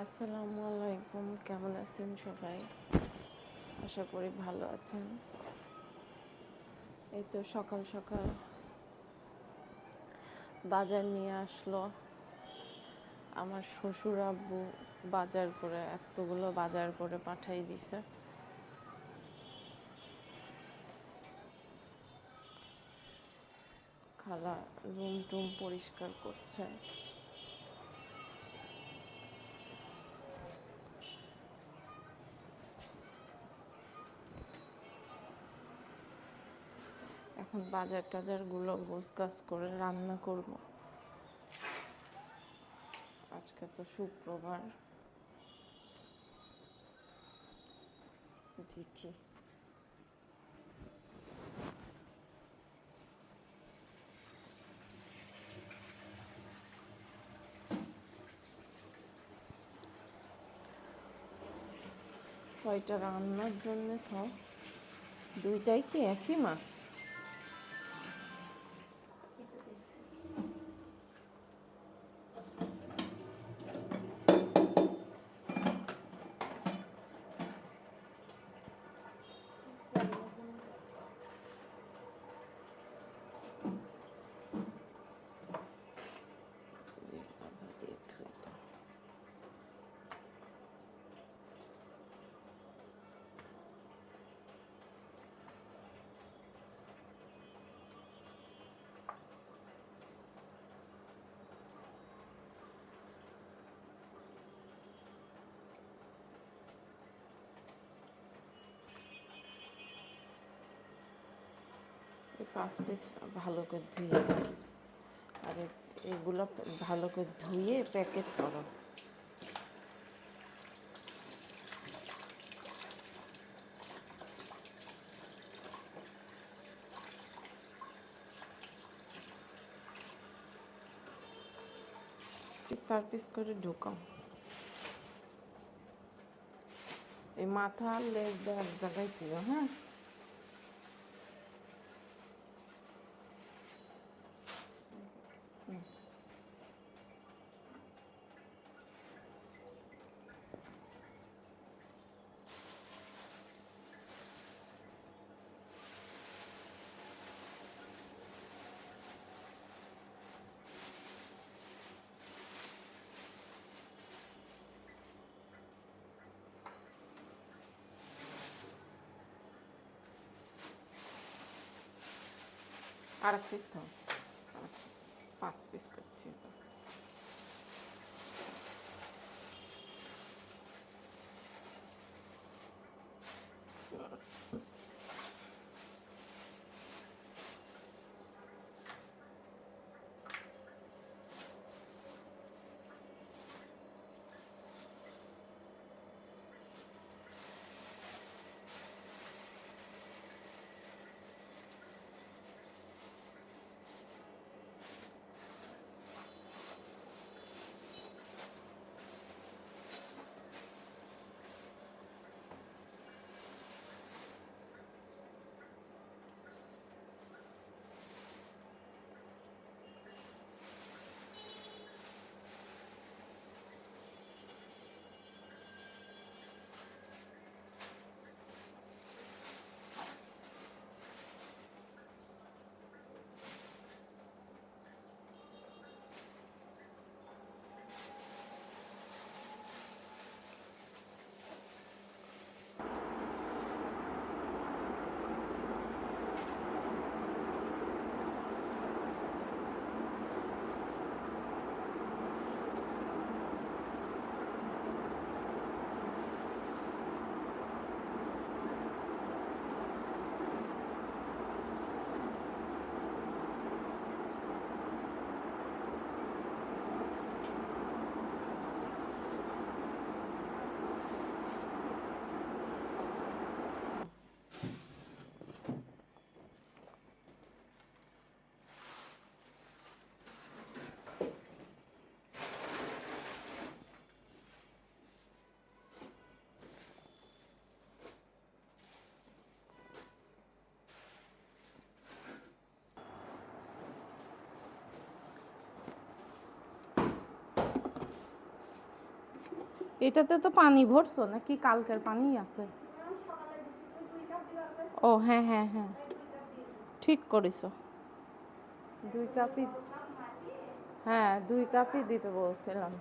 আসসালামু আলাইকুম, কেমন আছেন সবাই? আশা করি ভালো আছেন। এই তো সকাল সকাল বাজার নিয়ে আসলো আমার শ্বশুর আব্বু। বাজার করে এতগুলো বাজার করে পাঠাই দিছে। খালা রুম টুম পরিষ্কার করছে। এখন বাজার টাজারগুলো গোছগাছ করে রান্না করব। আজকে তো শুক্রবার, দেখি। কয়টা রান্নার জন্য তো দুইটাই কি একই মাছ? আদা দিয়ে ধুই তো। এই 5 পিস ভালো করে ধুয়ে দাও। আর এগুলো ভালো করে ধুয়ে প্যাকেট করো। চার পিস করে ঢুকাও। এই মাথা আর লেজ এক জায়গায় দিও, হ্যাঁ? আর এক পিস দাও। 5 পিস করছি তো। এটাতে তো পানি ভরছো নাকি কালকের পানি আছে? ও হ্যাঁ হ্যাঁ হ্যাঁ, ঠিক করেছো। 2 কাপই, হ্যাঁ 2 কাপই দিতে বলছিলাম।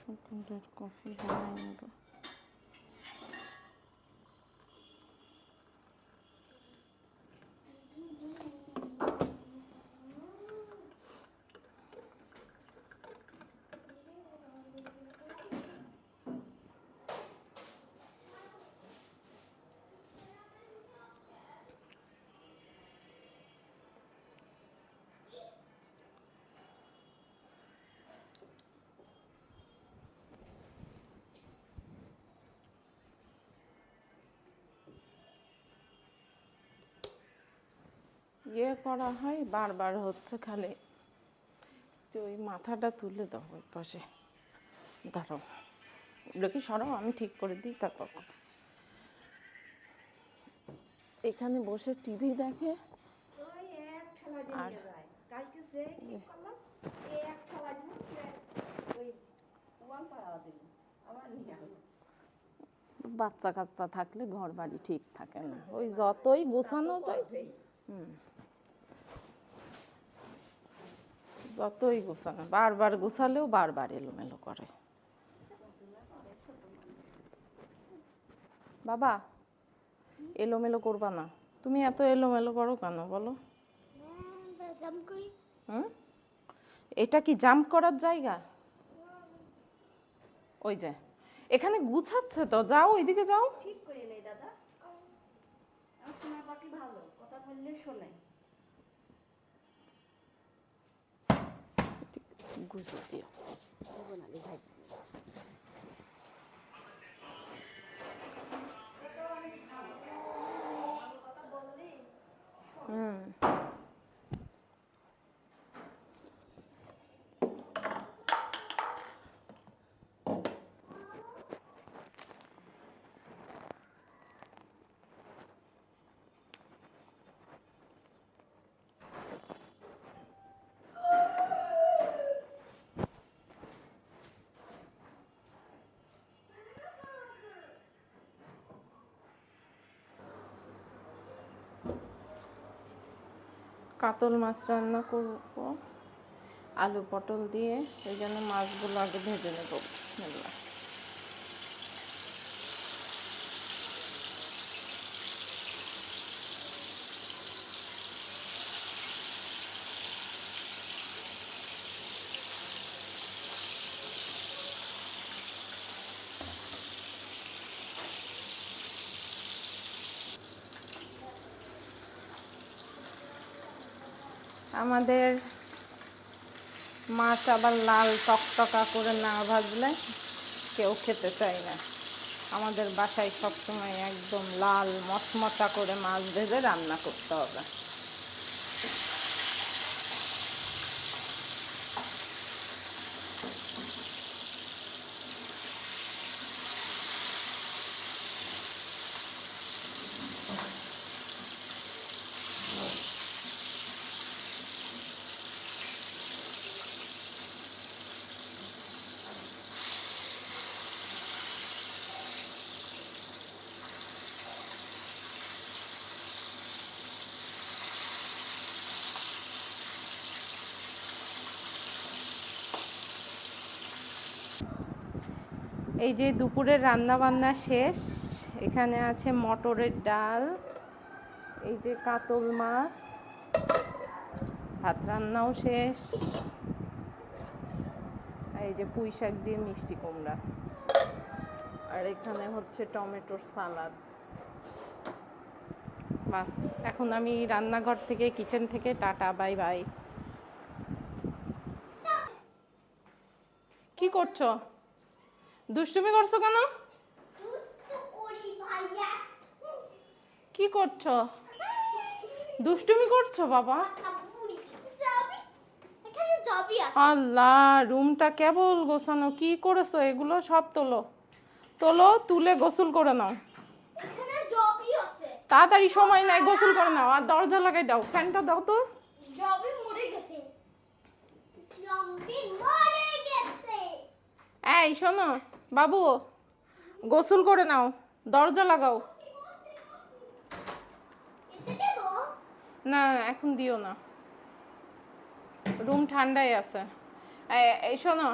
সকালের কফি বানাই নেব। ইয়ে করা হয় বারবার হচ্ছে খালি, তো ওই মাথাটা তুলে দাও ওই পাশে, দাঁড়াও ওটাকে সরাও, আমি ঠিক করে দিই তারপর। এখানে বসে টিভি দেখে আর বাচ্চা কাচ্চা থাকলে ঘর বাড়ি ঠিক থাকে না, ওই যতই গোছানো যায়, যতই গোছানো বারবার গোছালেও বারবার এলোমেলো করে। বাবা এলোমেলো করবা না, তুমি এত এলোমেলো করো কেন বলো? হুম, এটা কি জাম্প করার জায়গা? ওই যে এখানে গুছাচ্ছে তো, যাও ওইদিকে যাও। ঠিক করে নেই দাদা, আমার শোনা পাখি ভালো, কথা বললে শোনে। গুছো দিও ভাই। কাতল মাছ রান্না করব আলু পটল দিয়ে, সেই জন্য মাছগুলো আগে ভেজে নেব। আমাদের মাছ আবার লাল টকটকা করে না ভাজলে কেউ খেতে চায় না। আমাদের বাসায় সবসময় একদম লাল মচমচা করে মাছ ভেজে রান্না করতে হবে। এই যে দুপুরের রান্না বান্না শেষ, এখানে আছে মটরের ডাল, এই যে কাতল মাছ, ভাত রান্নাও শেষ, এই যে পুঁই শাক দিয়ে মিষ্টি কুমড়া, আর এখানে হচ্ছে টমেটোর সালাদ। বাস এখন আমি রান্নাঘর থেকে কিচেন থেকে টাটা বাই বাই। কি করছো? দুষ্টুমি করছো কেন? কি করছো? দুষ্টুমি করছো বাবা? আল্লাহ, রুমটা কেবল গোছানো। কি করেছো? এগুলো সব তোলো, তোলো, তুলে গোসল করে নাও। তাড়াতাড়ি, সময় নাই, গোসল করে নাও। আর দরজা লাগাই দাও, ফ্যানটা দাও তো। এই শোনো বাবু, গোসল করে নাও, দরজা লাগাও। না এখন দিও না, রুম ঠান্ডাই আছে। এই শোনো,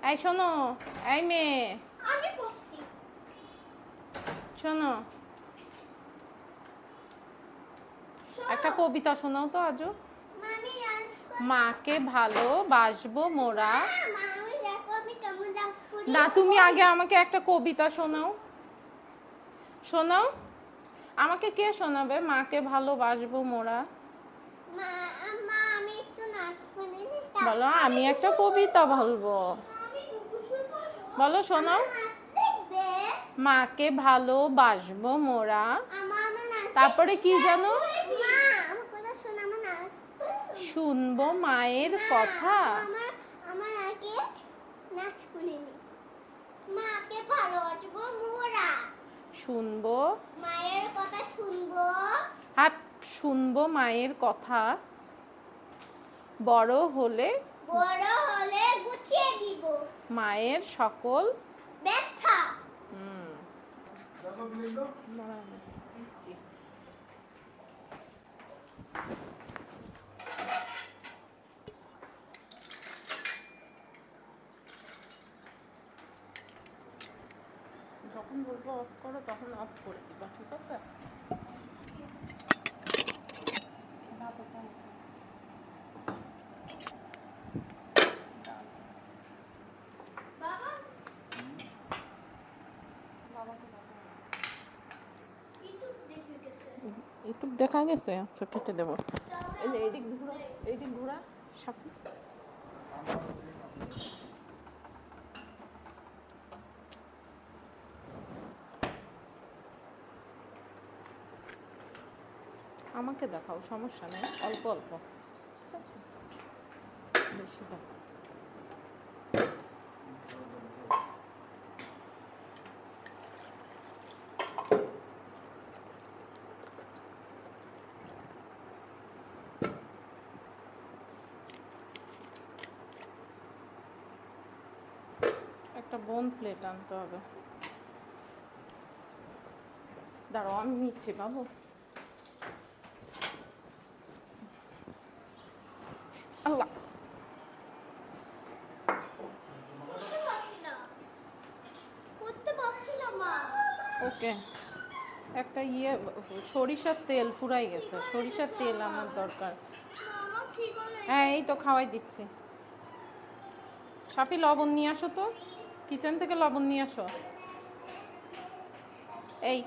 এই শোনো, এই মেয়ে শোনো, একটা কবিতা শোনাও তো আজও। মাকে ভালোবাসবো মোরা। না, তুমি আগে আমাকে একটা কবিতা শোনাও। শোনাও, আমাকে কে শোনাবে? মাকে ভালোবাসবো মোরা। বলো, আমি একটা কবিতা বলবো। বলো, শোনাও। মাকে ভালোবাসবো মোরা, তারপরে কি জানো? শুনবো মায়ের কথা। মাকে ভালোবাসবো মোরা, শুনবো মায়ের কথা, শুনবো মায়ের কথা। বড় হলে গুছিয়ে দিব মায়ের সকল ব্যথা। যখন বলবো অফ করো তখন অফ করে দিবা, ঠিক আছে? ইউটিউব দেখা গেছে, আচ্ছা কেটে দেবো। এইদিক ঘোরা, এইদিক ঘোরা, সাপি। আমাকে দেখাও, সমস্যা নেই, অল্প অল্প, ঠিক আছে? বেশি দেখাও। একটা বোন প্লেট আনতে হবে। দাঁড়াও, আমি নিচ্ছি বাবু। আল্লাহ, ওকে। একটা সরিষার তেল ফুরাই গেছে, সরিষার তেল আমার দরকার। হ্যাঁ, এই তো খাওয়াই দিচ্ছি। সাফি, লবণ নিয়ে আসো তো, কিচেন থেকে লবণ নিয়ে আসো। এই